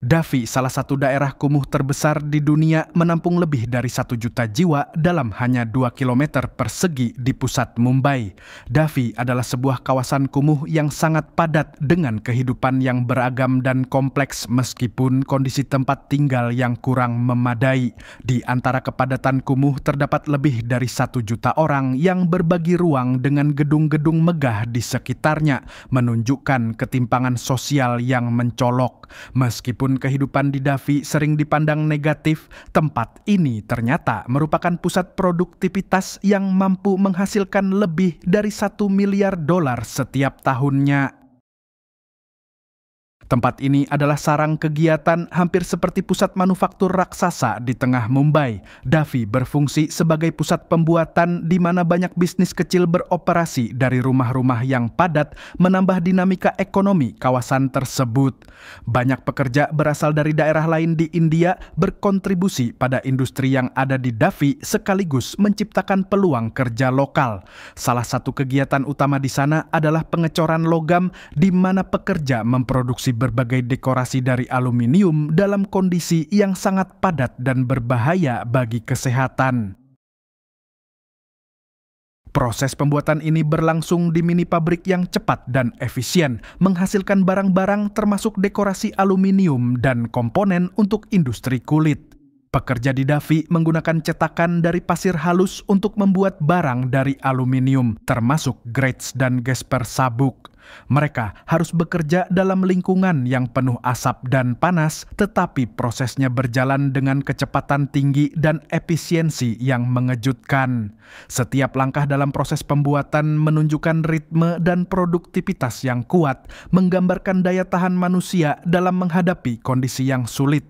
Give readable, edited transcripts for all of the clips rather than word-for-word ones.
Davi, salah satu daerah kumuh terbesar di dunia, menampung lebih dari 1 juta jiwa dalam hanya 2 kilometer persegi di pusat Mumbai. Davi adalah sebuah kawasan kumuh yang sangat padat dengan kehidupan yang beragam dan kompleks meskipun kondisi tempat tinggal yang kurang memadai. Di antara kepadatan kumuh terdapat lebih dari 1 juta orang yang berbagi ruang dengan gedung-gedung megah di sekitarnya, menunjukkan ketimpangan sosial yang mencolok. Meskipun kehidupan di Davi sering dipandang negatif, tempat ini ternyata merupakan pusat produktivitas yang mampu menghasilkan lebih dari $1 miliar setiap tahunnya. Tempat ini adalah sarang kegiatan hampir seperti pusat manufaktur raksasa di tengah Mumbai. Davi berfungsi sebagai pusat pembuatan di mana banyak bisnis kecil beroperasi dari rumah-rumah yang padat, menambah dinamika ekonomi kawasan tersebut. Banyak pekerja berasal dari daerah lain di India berkontribusi pada industri yang ada di Davi sekaligus menciptakan peluang kerja lokal. Salah satu kegiatan utama di sana adalah pengecoran logam di mana pekerja memproduksi berbagai dekorasi dari aluminium dalam kondisi yang sangat padat dan berbahaya bagi kesehatan. Proses pembuatan ini berlangsung di mini pabrik yang cepat dan efisien, menghasilkan barang-barang termasuk dekorasi aluminium dan komponen untuk industri kulit. Pekerja di Davi menggunakan cetakan dari pasir halus untuk membuat barang dari aluminium, termasuk grates dan gesper sabuk. Mereka harus bekerja dalam lingkungan yang penuh asap dan panas, tetapi prosesnya berjalan dengan kecepatan tinggi dan efisiensi yang mengejutkan. Setiap langkah dalam proses pembuatan menunjukkan ritme dan produktivitas yang kuat, menggambarkan daya tahan manusia dalam menghadapi kondisi yang sulit.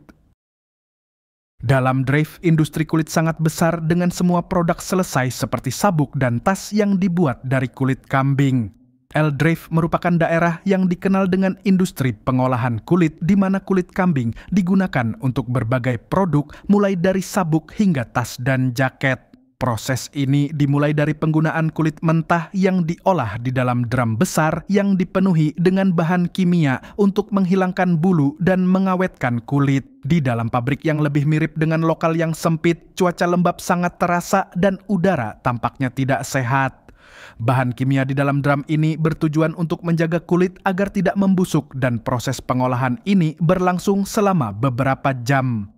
Dalam Drive, industri kulit sangat besar dengan semua produk selesai seperti sabuk dan tas yang dibuat dari kulit kambing. Drive merupakan daerah yang dikenal dengan industri pengolahan kulit di mana kulit kambing digunakan untuk berbagai produk mulai dari sabuk hingga tas dan jaket. Proses ini dimulai dari penggunaan kulit mentah yang diolah di dalam drum besar yang dipenuhi dengan bahan kimia untuk menghilangkan bulu dan mengawetkan kulit. Di dalam pabrik yang lebih mirip dengan lokal yang sempit, cuaca lembab sangat terasa dan udara tampaknya tidak sehat. Bahan kimia di dalam drum ini bertujuan untuk menjaga kulit agar tidak membusuk dan proses pengolahan ini berlangsung selama beberapa jam.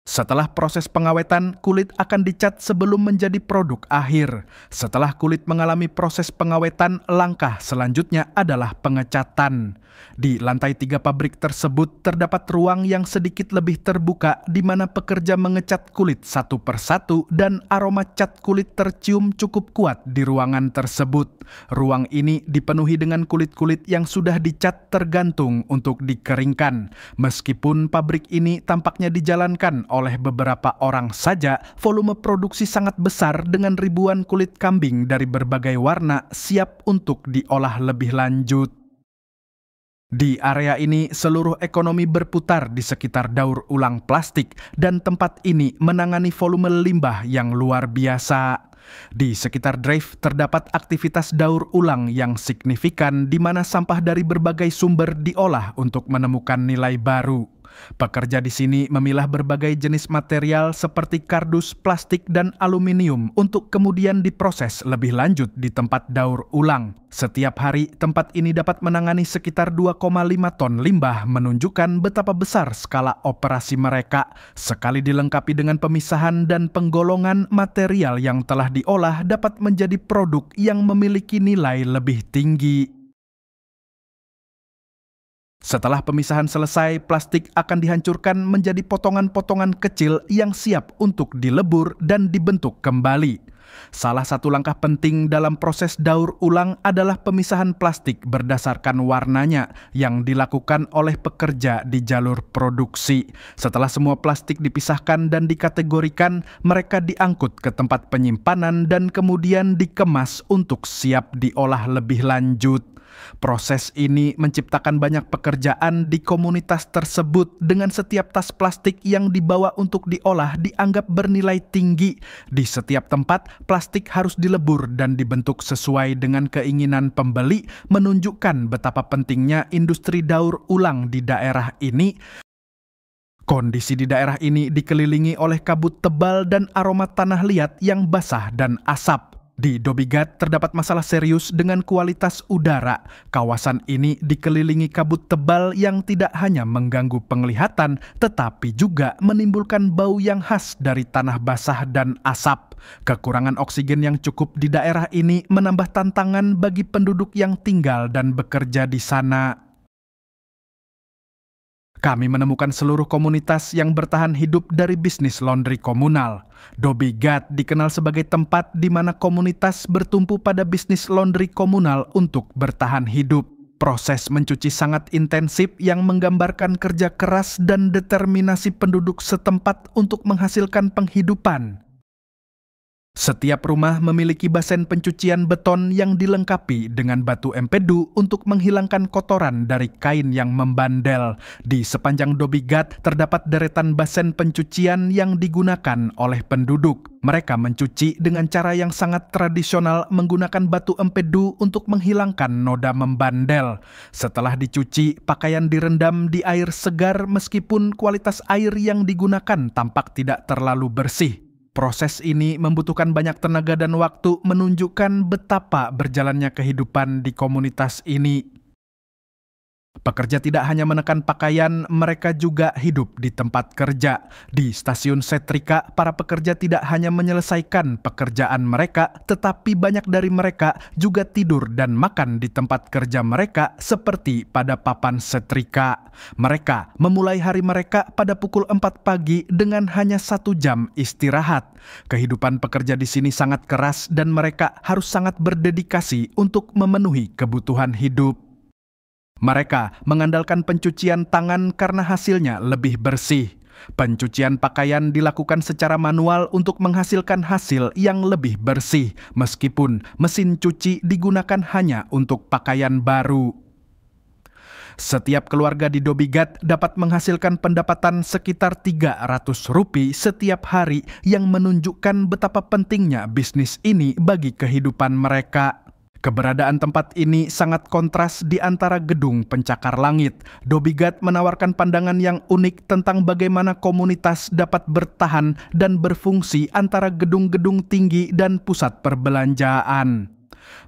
Setelah proses pengawetan, kulit akan dicat sebelum menjadi produk akhir. Setelah kulit mengalami proses pengawetan, langkah selanjutnya adalah pengecatan. Di lantai 3 pabrik tersebut terdapat ruang yang sedikit lebih terbuka di mana pekerja mengecat kulit satu persatu dan aroma cat kulit tercium cukup kuat di ruangan tersebut. Ruang ini dipenuhi dengan kulit-kulit yang sudah dicat tergantung untuk dikeringkan. Meskipun pabrik ini tampaknya dijalankan oleh beberapa orang saja, volume produksi sangat besar dengan ribuan kulit kambing dari berbagai warna siap untuk diolah lebih lanjut. Di area ini, seluruh ekonomi berputar di sekitar daur ulang plastik dan tempat ini menangani volume limbah yang luar biasa. Di sekitar Drive terdapat aktivitas daur ulang yang signifikan di mana sampah dari berbagai sumber diolah untuk menemukan nilai baru. Pekerja di sini memilah berbagai jenis material seperti kardus, plastik, dan aluminium untuk kemudian diproses lebih lanjut di tempat daur ulang. Setiap hari, tempat ini dapat menangani sekitar 2,5 ton limbah, menunjukkan betapa besar skala operasi mereka. Sekali dilengkapi dengan pemisahan dan penggolongan, material yang telah diolah dapat menjadi produk yang memiliki nilai lebih tinggi. Setelah pemisahan selesai, plastik akan dihancurkan menjadi potongan-potongan kecil yang siap untuk dilebur dan dibentuk kembali. Salah satu langkah penting dalam proses daur ulang adalah pemisahan plastik berdasarkan warnanya yang dilakukan oleh pekerja di jalur produksi. Setelah semua plastik dipisahkan dan dikategorikan, mereka diangkut ke tempat penyimpanan dan kemudian dikemas untuk siap diolah lebih lanjut. Proses ini menciptakan banyak pekerjaan di komunitas tersebut dengan setiap tas plastik yang dibawa untuk diolah dianggap bernilai tinggi. Di setiap tempat, plastik harus dilebur dan dibentuk sesuai dengan keinginan pembeli, menunjukkan betapa pentingnya industri daur ulang di daerah ini. Kondisi di daerah ini dikelilingi oleh kabut tebal dan aroma tanah liat yang basah dan asap. Di Dhoby Ghat terdapat masalah serius dengan kualitas udara. Kawasan ini dikelilingi kabut tebal yang tidak hanya mengganggu penglihatan, tetapi juga menimbulkan bau yang khas dari tanah basah dan asap. Kekurangan oksigen yang cukup di daerah ini menambah tantangan bagi penduduk yang tinggal dan bekerja di sana. Kami menemukan seluruh komunitas yang bertahan hidup dari bisnis laundry komunal. Dhoby Ghat dikenal sebagai tempat di mana komunitas bertumpu pada bisnis laundry komunal untuk bertahan hidup. Proses mencuci sangat intensif yang menggambarkan kerja keras dan determinasi penduduk setempat untuk menghasilkan penghidupan. Setiap rumah memiliki basen pencucian beton yang dilengkapi dengan batu empedu untuk menghilangkan kotoran dari kain yang membandel. Di sepanjang Dhoby Ghat terdapat deretan basen pencucian yang digunakan oleh penduduk. Mereka mencuci dengan cara yang sangat tradisional menggunakan batu empedu untuk menghilangkan noda membandel. Setelah dicuci, pakaian direndam di air segar meskipun kualitas air yang digunakan tampak tidak terlalu bersih. Proses ini membutuhkan banyak tenaga dan waktu, menunjukkan betapa berjalannya kehidupan di komunitas ini. Pekerja tidak hanya menekan pakaian, mereka juga hidup di tempat kerja. Di stasiun setrika, para pekerja tidak hanya menyelesaikan pekerjaan mereka, tetapi banyak dari mereka juga tidur dan makan di tempat kerja mereka seperti pada papan setrika. Mereka memulai hari mereka pada pukul 4 pagi dengan hanya 1 jam istirahat. Kehidupan pekerja di sini sangat keras dan mereka harus sangat berdedikasi untuk memenuhi kebutuhan hidup. Mereka mengandalkan pencucian tangan karena hasilnya lebih bersih. Pencucian pakaian dilakukan secara manual untuk menghasilkan hasil yang lebih bersih, meskipun mesin cuci digunakan hanya untuk pakaian baru. Setiap keluarga di Dhoby Ghat dapat menghasilkan pendapatan sekitar Rp300 setiap hari yang menunjukkan betapa pentingnya bisnis ini bagi kehidupan mereka. Keberadaan tempat ini sangat kontras di antara gedung pencakar langit. Dhoby Ghat menawarkan pandangan yang unik tentang bagaimana komunitas dapat bertahan dan berfungsi antara gedung-gedung tinggi dan pusat perbelanjaan.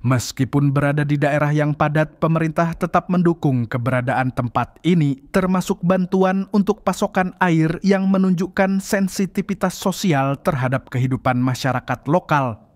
Meskipun berada di daerah yang padat, pemerintah tetap mendukung keberadaan tempat ini, termasuk bantuan untuk pasokan air yang menunjukkan sensitivitas sosial terhadap kehidupan masyarakat lokal.